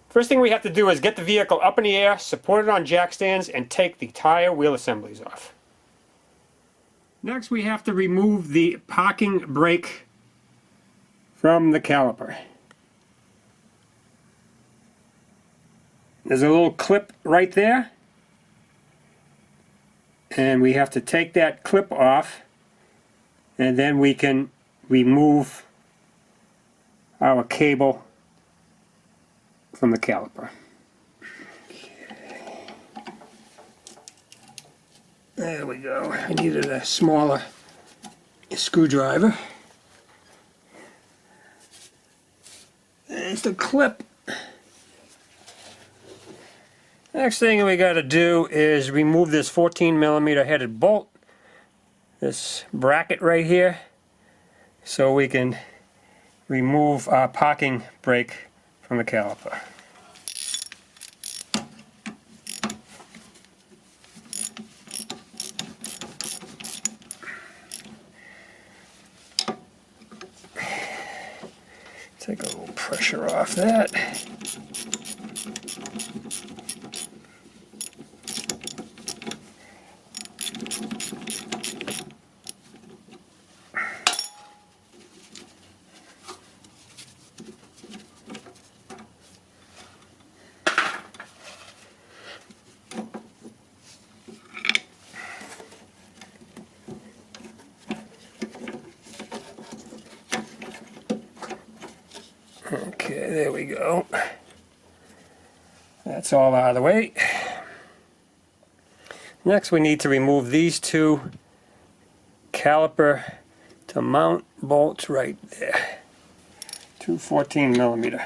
First thing we have to do is get the vehicle up in the air, support it on jack stands, and take the tire wheel assemblies off. Next we have to remove the parking brake from the caliper. There's a little clip right there, and we have to take that clip off, and then we can remove our cable from the caliper. There we go. I needed a smaller screwdriver. There's the clip. Next thing we got to do is remove this 14mm headed bolt, this bracket right here, so we can remove our parking brake from the caliper. Take a little pressure off that. Okay, there we go. That's all out of the way. Next we need to remove these two caliper to mount bolts right there. Two 14mm.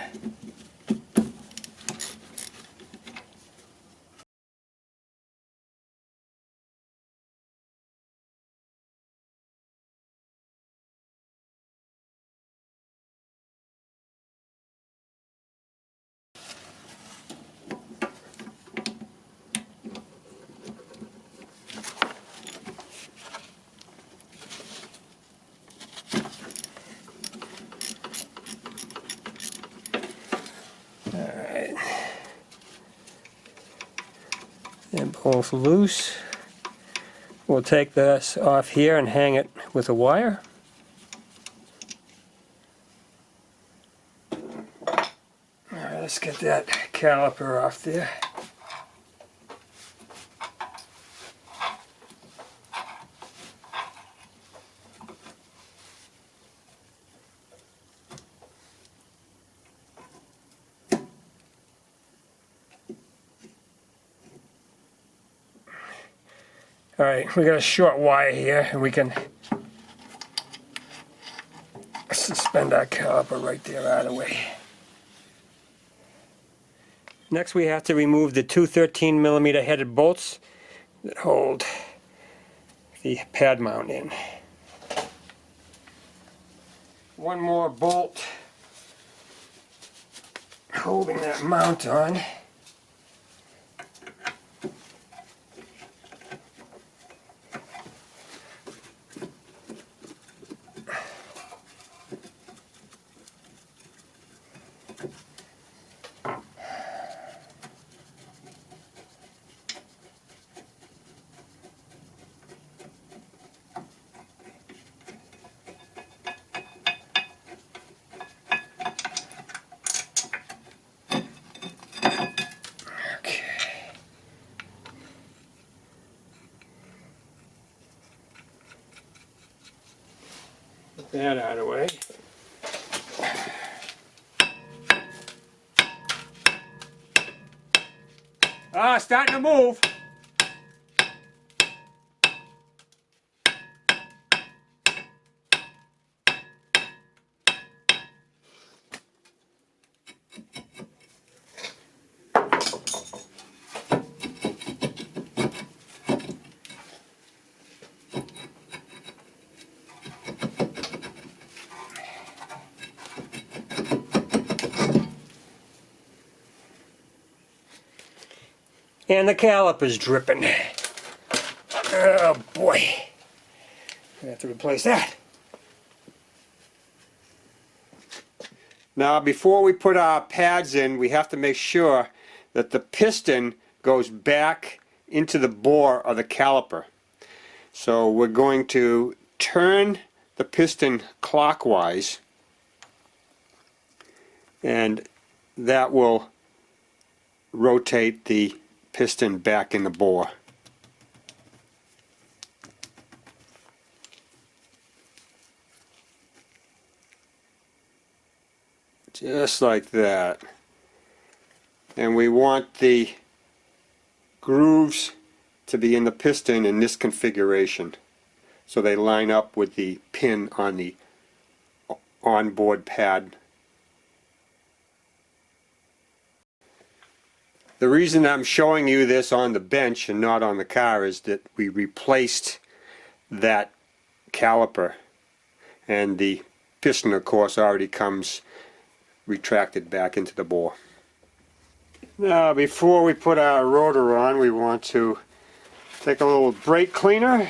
Alright, they're both loose. We'll take this off here and hang it with a wire. Alright, let's get that caliper off there. Alright, we got a short wire here, and we can suspend our caliper right there out of the way. Next we have to remove the two 13mm headed bolts that hold the pad mount in. One more bolt holding that mount on. That out of the way. Ah, starting to move. And the caliper's dripping. Oh boy. I have to replace that. Now before we put our pads in, we have to make sure that the piston goes back into the bore of the caliper. So we're going to turn the piston clockwise, and that will rotate the piston back in the bore. Just like that. And we want the grooves to be in the piston in this configuration, so they line up with the pin on the onboard pad. The reason I'm showing you this on the bench and not on the car is that we replaced that caliper, and the piston of course already comes retracted back into the bore. Now before we put our rotor on, we want to take a little brake cleaner,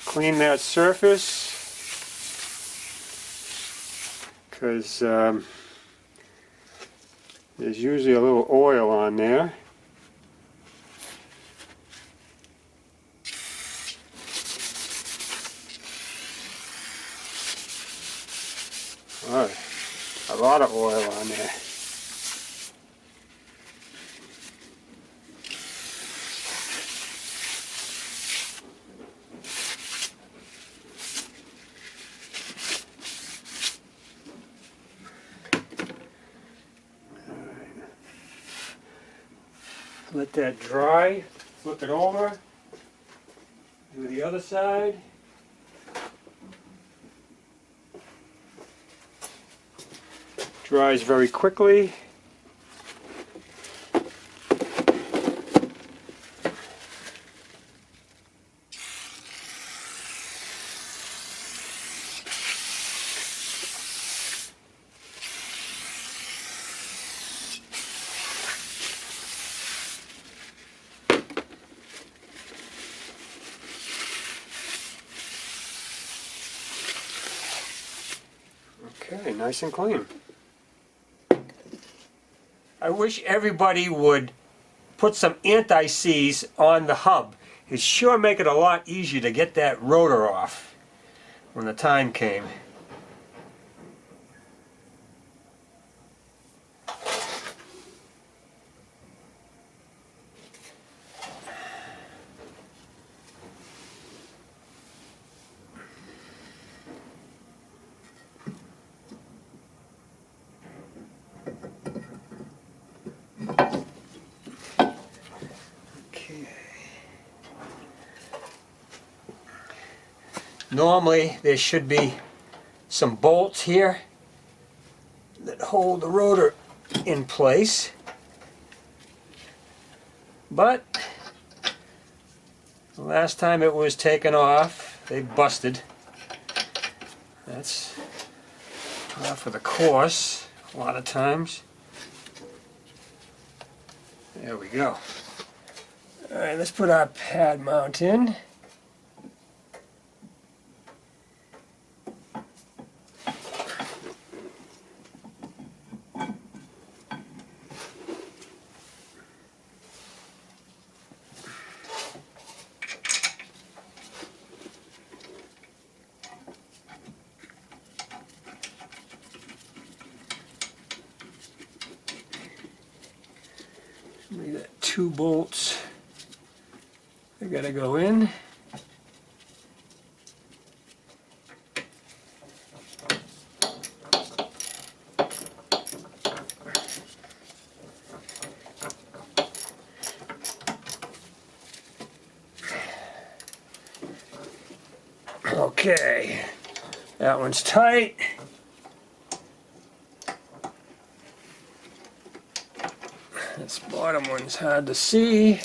clean that surface, because there's usually a little oil on there. Alright, a lot of oil on there. Let that dry, flip it over, do the other side. Dries very quickly. Okay, nice and clean. I wish everybody would put some anti-seize on the hub. It'd sure make it a lot easier to get that rotor off when the time came. Normally there should be some bolts here that hold the rotor in place, but the last time it was taken off they busted. That's par for the course a lot of times. There we go. Alright, let's put our pad mount in. We got 2 bolts. They gotta go in. Okay, that one's tight. This bottom one's hard to see.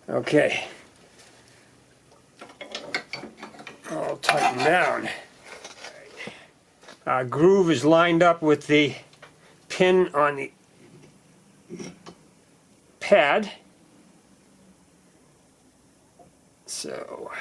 Okay, all tightened down. Our groove is lined up with the pin on the pad. So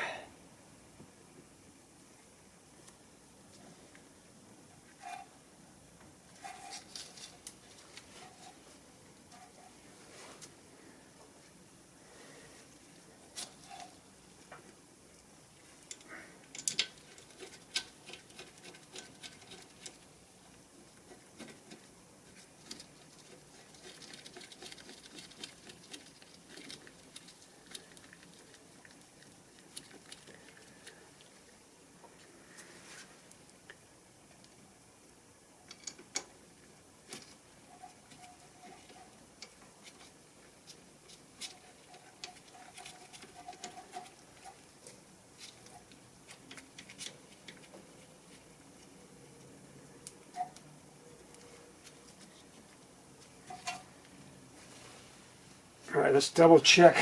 all right, let's double check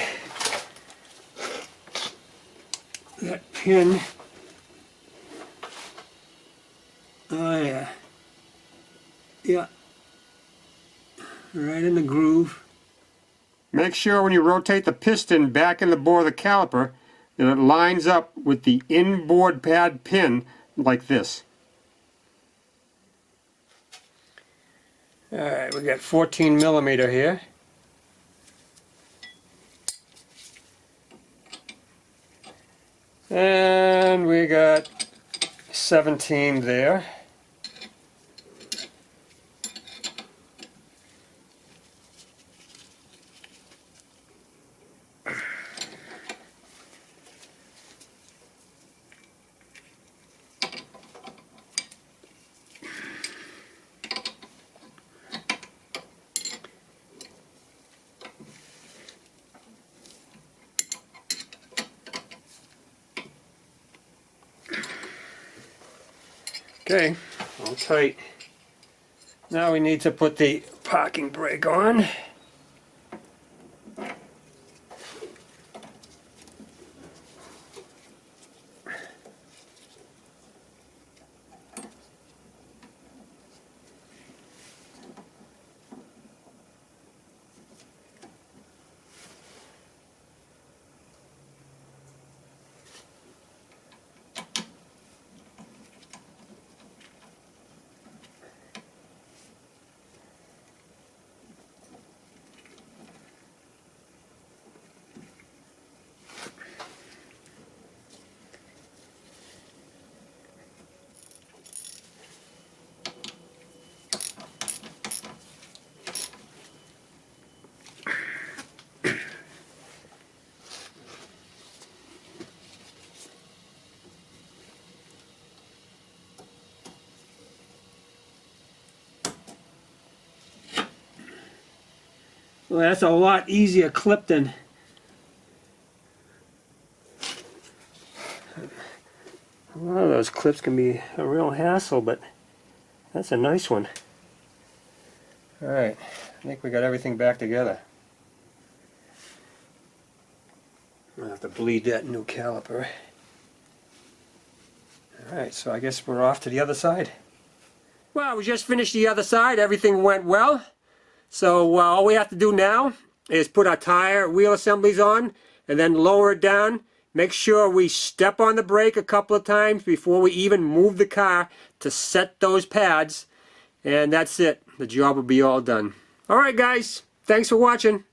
that pin. Oh yeah. Yeah. Right in the groove. Make sure when you rotate the piston back in the bore of the caliper that it lines up with the inboard pad pin like this. Alright, we got 14 millimeter here. And we got 17 there. Okay, all tight. Now we need to put the parking brake on. Well, that's a lot easier clip than a lot of those clips can be a real hassle, but that's a nice one. Alright, I think we got everything back together. I'll have to bleed that new caliper. Alright, so I guess we're off to the other side. Well, we just finished the other side. Everything went well. So all we have to do now is put our tire wheel assemblies on and then lower it down. Make sure we step on the brake a couple of times before we even move the car to set those pads. And that's it. The job will be all done. Alright guys, thanks for watching.